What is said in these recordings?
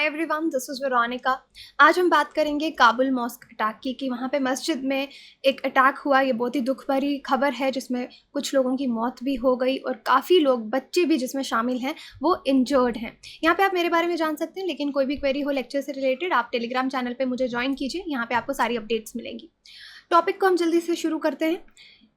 Everyone, this is Veronica. आज हम बात करेंगे काबुल मॉस्क अटैक की कि वहाँ पे मस्जिद में एक अटैक हुआ। ये बहुत ही दुख भरी खबर है जिसमें कुछ लोगों की मौत भी हो गई और काफ़ी लोग, बच्चे भी जिसमें शामिल हैं, वो इंजर्ड हैं। यहाँ पे आप मेरे बारे में जान सकते हैं, लेकिन कोई भी क्वेरी हो लेक्चर से रिलेटेड आप टेलीग्राम चैनल पर मुझे ज्वाइन कीजिए। यहाँ पर आपको सारी अपडेट्स मिलेंगी। टॉपिक को हम जल्दी से शुरू करते हैं।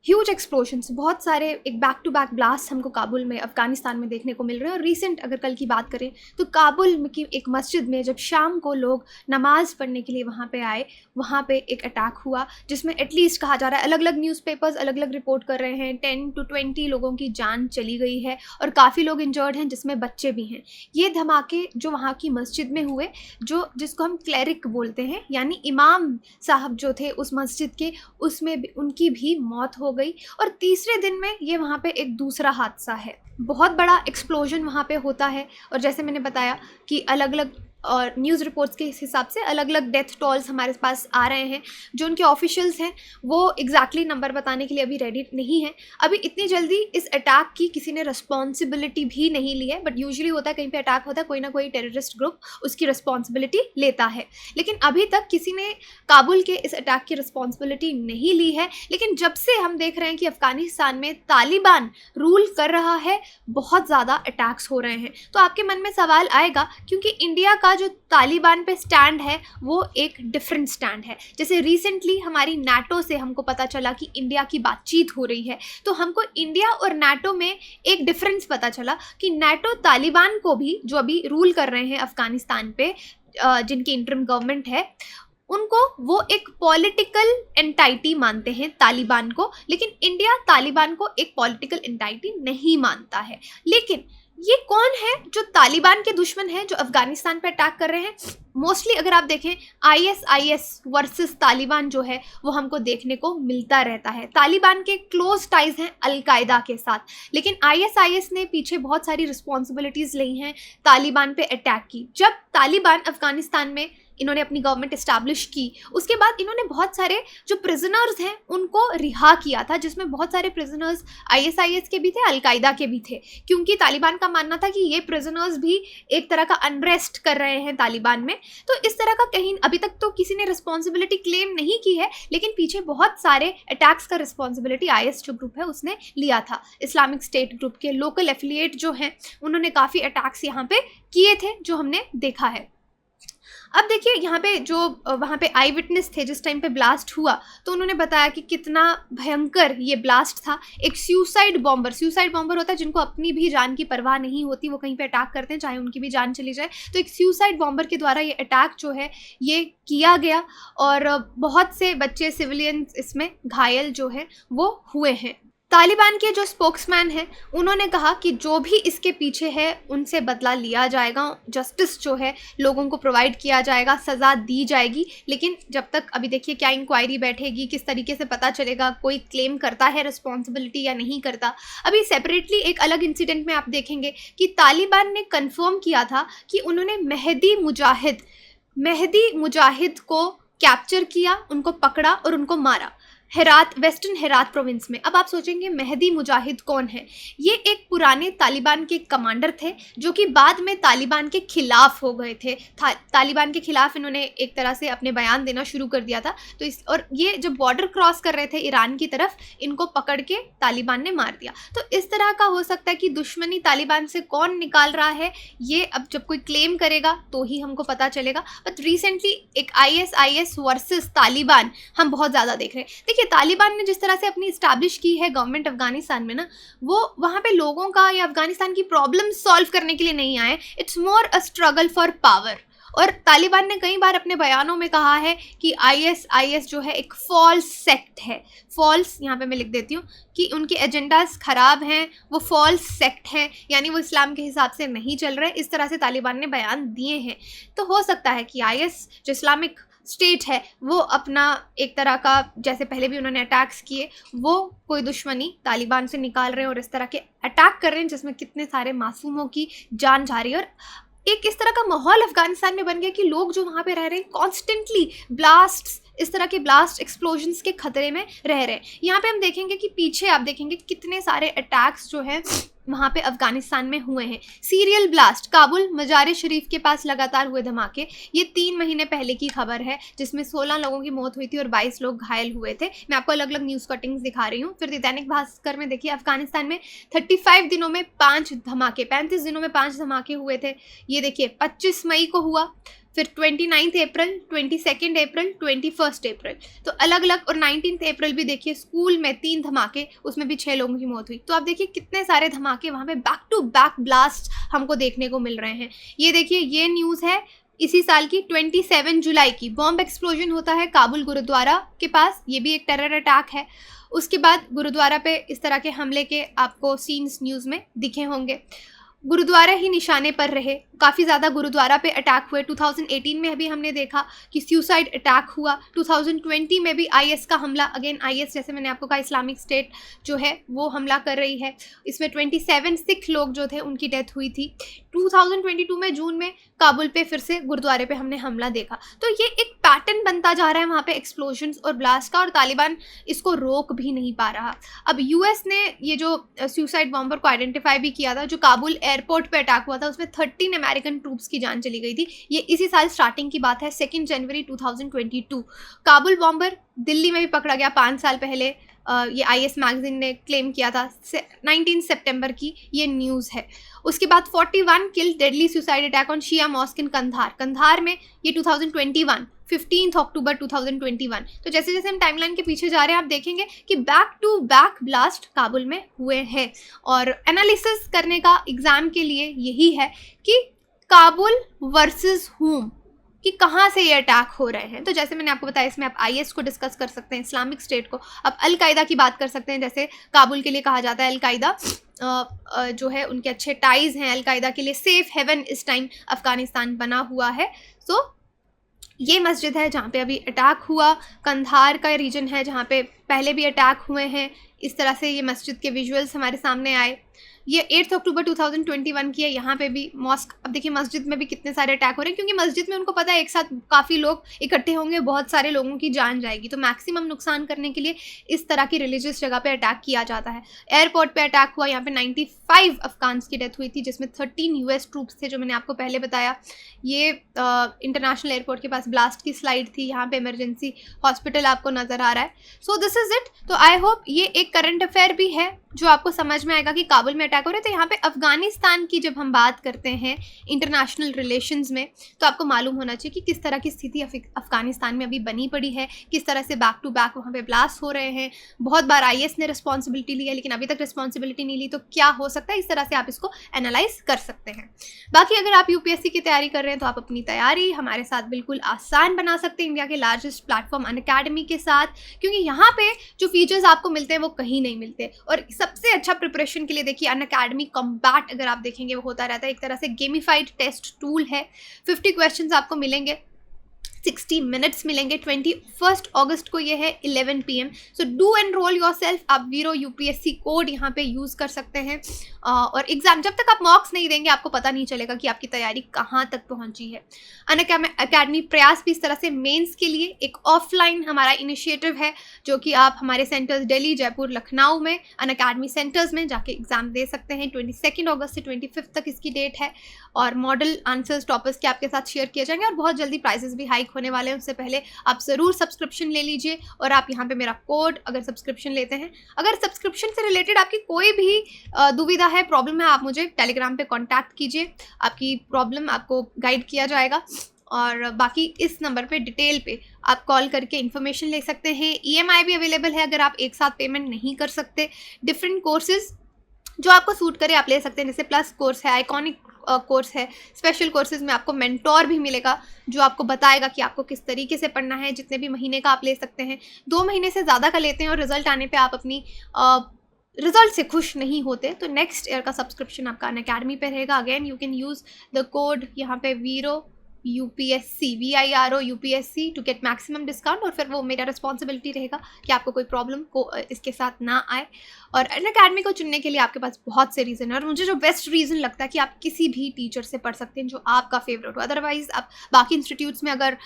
ह्यूज एक्सप्लोजन्स, बहुत सारे एक बैक टू बैक ब्लास्ट हमको काबुल में, अफगानिस्तान में देखने को मिल रहे हैं। और रीसेंट अगर कल की बात करें तो काबुल की एक मस्जिद में जब शाम को लोग नमाज़ पढ़ने के लिए वहाँ पे आए, वहाँ पे एक अटैक हुआ जिसमें एटलीस्ट कहा जा रहा है, अलग अलग न्यूज़पेपर्स अलग अलग रिपोर्ट कर रहे हैं, 10 to 20 लोगों की जान चली गई है और काफ़ी लोग इंजर्ड हैं जिसमें बच्चे भी हैं। ये धमाके जो वहाँ की मस्जिद में हुए, जिसको हम क्लेरिक बोलते हैं, यानी इमाम साहब जो थे उस मस्जिद के, उसमें उनकी भी मौत हो गई। और तीसरे दिन में ये वहाँ पे एक दूसरा हादसा है। बहुत बड़ा एक्सप्लोजन वहाँ पे होता है और जैसे मैंने बताया कि अलग अलग और न्यूज़ रिपोर्ट्स के हिसाब से अलग अलग डेथ टॉल्स हमारे पास आ रहे हैं। जो उनके ऑफिशियल्स हैं वो एग्जैक्टली नंबर बताने के लिए अभी रेडी नहीं है। अभी इतनी जल्दी इस अटैक की किसी ने रिस्पॉन्सिबिलिटी भी नहीं ली है, बट यूजुअली होता है कहीं पे अटैक होता है कोई ना कोई टेररिस्ट ग्रुप उसकी रिस्पॉन्सिबिलिटी लेता है, लेकिन अभी तक किसी ने काबुल के इस अटैक की रिस्पॉन्सिबिलिटी नहीं ली है। लेकिन जब से हम देख रहे हैं कि अफगानिस्तान में तालिबान रूल कर रहा है, बहुत ज़्यादा अटैक्स हो रहे हैं, तो आपके मन में सवाल आएगा, क्योंकि इंडिया का जो तालिबान पे स्टैंड है वो एक डिफरेंट स्टैंड है। जैसे रिसेंटली हमारी नाटो से हमको पता चला कि इंडिया की बातचीत हो रही है, तो हमको इंडिया और नाटो में एक डिफरेंस पता चला कि नाटो तालिबान को भी, जो अभी रूल कर रहे हैं अफगानिस्तान पे, जिनकी इंटरिम गवर्नमेंट है, उनको वो एक पॉलिटिकल एंटाइटी मानते हैं तालिबान को, लेकिन इंडिया तालिबान को एक पॉलिटिकल एंटाइटी नहीं मानता है। लेकिन ये कौन है जो तालिबान के दुश्मन है जो अफगानिस्तान पे अटैक कर रहे हैं? मोस्टली अगर आप देखें आईएसआईएस वर्सेस तालिबान जो है वो हमको देखने को मिलता रहता है। तालिबान के क्लोज टाइज हैं अलकायदा के साथ, लेकिन आईएसआईएस ने पीछे बहुत सारी रिस्पॉन्सिबिलिटीज़ ली हैं तालिबान पे अटैक की। जब तालिबान अफगानिस्तान में इन्होंने अपनी गवर्नमेंट इस्टेब्लिश की, उसके बाद इन्होंने बहुत सारे जो प्रिजनर्स हैं उनको रिहा किया था, जिसमें बहुत सारे प्रिजनर्स आईएसआईएस के भी थे, अलकायदा के भी थे, क्योंकि तालिबान का मानना था कि ये प्रिजनर्स भी एक तरह का अनरेस्ट कर रहे हैं तालिबान में। तो इस तरह का कहीं अभी तक तो किसी ने रिस्पॉन्सिबिलिटी क्लेम नहीं की है, लेकिन पीछे बहुत सारे अटैक्स का रिस्पॉन्सिबिलिटी आईएस जो ग्रुप है उसने लिया था। इस्लामिक स्टेट ग्रुप के लोकल एफिलिएट जो हैं उन्होंने काफ़ी अटैक्स यहाँ पे किए थे, जो हमने देखा है। अब देखिए यहाँ पे जो वहाँ पे आई विटनेस थे जिस टाइम पे ब्लास्ट हुआ, तो उन्होंने बताया कि कितना भयंकर ये ब्लास्ट था। एक सुसाइड बॉम्बर होता है जिनको अपनी भी जान की परवाह नहीं होती, वो कहीं पे अटैक करते हैं चाहे उनकी भी जान चली जाए। तो एक सुसाइड बॉम्बर के द्वारा ये अटैक जो है ये किया गया और बहुत से बच्चे सिविलियंस इसमें घायल जो है वो हुए हैं। तालिबान के जो स्पोक्समैन हैं उन्होंने कहा कि जो भी इसके पीछे है उनसे बदला लिया जाएगा, जस्टिस जो है लोगों को प्रोवाइड किया जाएगा, सज़ा दी जाएगी। लेकिन जब तक अभी देखिए क्या इंक्वायरी बैठेगी, किस तरीके से पता चलेगा कोई क्लेम करता है रिस्पॉन्सिबिलिटी या नहीं करता। अभी सेपरेटली एक अलग इंसिडेंट में आप देखेंगे कि तालिबान ने कन्फर्म किया था कि उन्होंने मेहदी मुजाहिद को कैप्चर किया, उनको पकड़ा और उनको मारा वेस्टर्न हेरात प्रोविंस में। अब आप सोचेंगे मेहदी मुजाहिद कौन है? ये एक पुराने तालिबान के कमांडर थे जो कि बाद में तालिबान के खिलाफ हो गए थे। तालिबान के खिलाफ इन्होंने एक तरह से अपने बयान देना शुरू कर दिया था। तो और ये जब बॉर्डर क्रॉस कर रहे थे ईरान की तरफ, इनको पकड़ के तालिबान ने मार दिया। तो इस तरह का हो सकता है कि दुश्मनी तालिबान से कौन निकाल रहा है, ये अब जब कोई क्लेम करेगा तो ही हमको पता चलेगा। बट रिसेंटली एक आईएसआईएस वर्सेस तालिबान हम बहुत ज़्यादा देख रहे हैं। देखिए तालिबान ने जिस तरह से अपनी इस्टेब्लिश की है गवर्नमेंट अफगानिस्तान में ना, वो वहाँ पे लोगों का या अफगानिस्तान की प्रॉब्लम सॉल्व करने के लिए नहीं आए। It's more a struggle for power. और तालिबान ने कई बार अपने बयानों में कहा है कि आईएसआईएस जो है एक फॉल्स सेक्ट है। फॉल्स यहाँ पे मैं लिख देती हूँ कि उनके एजेंडाज ख़राब हैं, वो फॉल्स सेक्ट हैं, यानी वो इस्लाम के हिसाब से नहीं चल रहे। इस तरह से तालिबान ने बयान दिए हैं। तो हो सकता है कि आईएस जो इस्लामिक स्टेट है वो अपना एक तरह का, जैसे पहले भी उन्होंने अटैक्स किए, वो कोई दुश्मनी तालिबान से निकाल रहे हैं और इस तरह के अटैक कर रहे हैं जिसमें कितने सारे मासूमों की जान जा रही है। और एक इस तरह का माहौल अफगानिस्तान में बन गया कि लोग जो वहाँ पे रह रहे हैं कॉन्स्टेंटली ब्लास्ट्स, इस तरह के ब्लास्ट एक्सप्लोजन्स के खतरे में रह रहे हैं। यहाँ पे हम देखेंगे कि पीछे आप देखेंगे कितने सारे अटैक्स जो हैं वहाँ पे अफगानिस्तान में हुए हैं। सीरियल ब्लास्ट, काबुल मजार शरीफ के पास लगातार हुए धमाके, ये 3 महीने पहले की खबर है, जिसमें 16 लोगों की मौत हुई थी और 22 लोग घायल हुए थे। मैं आपको अलग अलग न्यूज़ कटिंग्स दिखा रही हूँ। फिर दैनिक भास्कर में देखिए, अफगानिस्तान में 35 दिनों में 5 धमाके, 35 दिनों में 5 धमाके हुए थे। ये देखिए 25 मई को हुआ, फिर 29 अप्रैल, 22 अप्रैल, 21 अप्रैल, तो अलग अलग। और 19 अप्रैल भी देखिए स्कूल में 3 धमाके, उसमें भी 6 लोगों की मौत हुई। तो आप देखिए कितने सारे धमाके वहाँ पे बैक टू बैक ब्लास्ट हमको देखने को मिल रहे हैं। ये देखिए, ये न्यूज़ है इसी साल की 27 जुलाई की। बॉम्ब एक्सप्लोजन होता है काबुल गुरुद्वारा के पास, ये भी एक टेरर अटैक है। उसके बाद गुरुद्वारा पे इस तरह के हमले के आपको सीन्स न्यूज़ में दिखे होंगे। गुरुद्वारा ही निशाने पर रहे, काफ़ी ज़्यादा गुरुद्वारा पे अटैक हुए। 2018 में भी हमने देखा कि सुसाइड अटैक हुआ। 2020 में भी आईएस का हमला, अगेन आईएस जैसे मैंने आपको कहा इस्लामिक स्टेट जो है वो हमला कर रही है। इसमें 27 सिख लोग जो थे उनकी डेथ हुई थी। 2022 में जून में काबुल पे फिर से गुरुद्वारे पे हमने हमला देखा। तो ये एक पैटर्न बनता जा रहा है वहाँ पे एक्सप्लोजन्स और ब्लास्ट का, और तालिबान इसको रोक भी नहीं पा रहा। अब यूएस ने ये जो सुसाइड बॉम्बर को आइडेंटिफाई भी किया था, जो काबुल एयरपोर्ट पे अटैक हुआ था, उसमें 13 अमेरिकन ट्रूप्स की जान चली गई थी। ये इसी साल स्टार्टिंग की बात है, 2 जनवरी 2022। काबुल बॉम्बर दिल्ली में भी पकड़ा गया 5 साल पहले। ये आईएस मैगजीन ने क्लेम किया था। 19 सितंबर की ये न्यूज़ है। उसके बाद 41 kill deadly suicide attack on Shia mosque in Kandahar. Kandahar में ये 2021, 15 अक्टूबर 2021। तो जैसे जैसे हम टाइमलाइन के पीछे जा रहे हैं, आप देखेंगे कि back to back blast Kabul में हुए हैं। और एनालिसिस करने का एग्जाम के लिए यही है कि काबुल वर्सेस हुम, कि कहाँ से ये अटैक हो रहे हैं। तो जैसे मैंने आपको बताया, इसमें आप आईएस को डिस्कस कर सकते हैं, इस्लामिक स्टेट को, आप अलकायदा की बात कर सकते हैं। जैसे काबुल के लिए कहा जाता है अलकायदा जो है उनके अच्छे टाइज हैं, अलकायदा के लिए सेफ हेवन इस टाइम अफगानिस्तान बना हुआ है। सो ये मस्जिद है जहाँ पे अभी अटैक हुआ। कंधार का रीजन है जहाँ पे पहले भी अटैक हुए हैं। इस तरह से ये मस्जिद के विजुअल्स हमारे सामने आए। ये 8 अक्टूबर 2021 की है। यहाँ पे भी मॉस्क, अब देखिए मस्जिद में भी कितने सारे अटैक हो रहे हैं, क्योंकि मस्जिद में उनको पता है एक साथ काफ़ी लोग इकट्ठे होंगे, बहुत सारे लोगों की जान जाएगी, तो मैक्सिमम नुकसान करने के लिए इस तरह की रिलीजियस जगह पे अटैक किया जाता है। एयरपोर्ट पे अटैक हुआ, यहाँ पे 95 अफगान्स की डेथ हुई थी, जिसमें 13 यूएस ट्रूप्स थे, जो मैंने आपको पहले बताया। ये इंटरनेशनल एयरपोर्ट के पास ब्लास्ट की स्लाइड थी। यहाँ पे इमरजेंसी हॉस्पिटल आपको नज़र आ रहा है। So this is it. तो आई होप ये एक करंट अफेयर भी है जो आपको समझ में आएगा कि काबुल में अटैक हो रहे हैं। तो यहाँ पे अफगानिस्तान की जब हम बात करते हैं इंटरनेशनल रिलेशंस में, तो आपको मालूम होना चाहिए कि किस तरह की स्थिति अफगानिस्तान में अभी बनी पड़ी है, किस तरह से बैक टू बैक वहाँ पे ब्लास्ट हो रहे हैं। बहुत बार आईएस ने रिस्पॉन्सिबिलिटी ली है, लेकिन अभी तक रिस्पॉन्सिबिलिटी नहीं ली, तो क्या हो सकता है, इस तरह से आप इसको एनालाइज कर सकते हैं। बाकी अगर आप यूपीएससी की तैयारी कर रहे हैं तो आप अपनी तैयारी हमारे साथ बिल्कुल आसान बना सकते हैं, इंडिया के लार्जेस्ट प्लेटफॉर्म अनअकैडमी के साथ, क्योंकि यहाँ पे जो फीचर्स आपको मिलते हैं वो कहीं नहीं मिलते। और सबसे अच्छा प्रिपरेशन के लिए देखिए अनअकैडमी कॉम्बैट, अगर आप देखेंगे वो होता रहता है, एक तरह से गेमिफाइड टेस्ट टूल है। 50 क्वेश्चंस आपको मिलेंगे, 60 मिनट्स मिलेंगे। 21 अगस्त को ये है 11 PM। So do enrol your self. आप वीरो यूपीएससी कोड यहाँ पे यूज़ कर सकते हैं। और एग्जाम जब तक आप मॉक्स नहीं देंगे आपको पता नहीं चलेगा कि आपकी तैयारी कहाँ तक पहुँची है। अनअकैडमी प्रयास भी इस तरह से मेंस के लिए एक ऑफलाइन हमारा इनिशिएटिव है, जो कि आप हमारे सेंटर्स दिल्ली, जयपुर, लखनऊ में अनअकैडमी सेंटर्स में जाके एग्जाम दे सकते हैं। 22 अगस्त से 25 तक इसकी डेट है। और मॉडल आंसर्स टॉपर्स के आपके साथ शेयर किए जाएंगे, और बहुत जल्दी प्राइजेस भी हाइक होने वाले हैं। उससे पहले आप ज़रूर सब्सक्रिप्शन ले लीजिए, और आप यहाँ पे मेरा कोड अगर सब्सक्रिप्शन लेते हैं, अगर सब्सक्रिप्शन से रिलेटेड आपकी कोई भी दुविधा है, प्रॉब्लम है, आप मुझे टेलीग्राम पे कांटेक्ट कीजिए। आपकी प्रॉब्लम आपको गाइड किया जाएगा। और बाकी इस नंबर पे डिटेल पे आप कॉल करके इन्फॉर्मेशन ले सकते हैं। EMI भी अवेलेबल है अगर आप एक साथ पेमेंट नहीं कर सकते। डिफरेंट कोर्सेज जो आपको सूट करे आप ले सकते हैं, जैसे प्लस कोर्स है, आइकॉनिक कोर्स है। स्पेशल कोर्सेज में आपको मेंटोर भी मिलेगा जो आपको बताएगा कि आपको किस तरीके से पढ़ना है। जितने भी महीने का आप ले सकते हैं, 2 महीने से ज़्यादा का लेते हैं और रिजल्ट आने पे आप अपनी रिजल्ट से खुश नहीं होते, तो नेक्स्ट ईयर का सब्सक्रिप्शन आपका अनअकैडमी पे रहेगा। Again you can use the code यहाँ पे VIRO UPSC VIRO UPSC to get maximum discount. और फिर वो मेरा रिस्पॉन्सिबिलिटी रहेगा कि आपको कोई प्रॉब्लम को इसके साथ ना आए। और अनअकैडमी को चुनने के लिए आपके पास बहुत से रीज़न है, और मुझे जो बेस्ट रीज़न लगता है कि आप किसी भी टीचर से पढ़ सकते हैं जो आपका फेवरेट हो। अदरवाइज़ आप बाकी इंस्टीट्यूट्स में अगर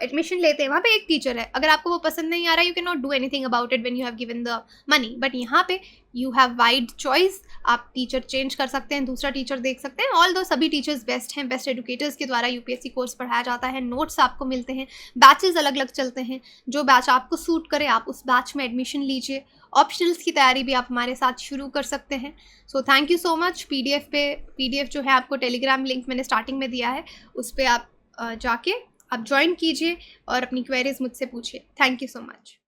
एडमिशन लेते हैं, वहाँ पे एक टीचर है, अगर आपको वो पसंद नहीं आ रहा, you can not do anything about it when you have given the money. But यहाँ पे यू हैव वाइड चॉइस, आप टीचर चेंज कर सकते हैं, दूसरा टीचर देख सकते हैं। ऑल दो सभी टीचर्स बेस्ट हैं, बेस्ट एजुकेटर्स के द्वारा यूपीएससी कोर्स पढ़ाया जाता है, नोट्स आपको मिलते हैं, बैचेस अलग अलग चलते हैं। जो बैच आपको सूट करे आप उस बैच में एडमिशन लीजिए। ऑप्शनल्स की तैयारी भी आप हमारे साथ शुरू कर सकते हैं। So thank you so much. PDF जो है आपको टेलीग्राम लिंक मैंने स्टार्टिंग में दिया है, उस पर आप जाके आप ज्वाइन कीजिए और अपनी क्वेरीज मुझसे पूछिए। Thank you so much.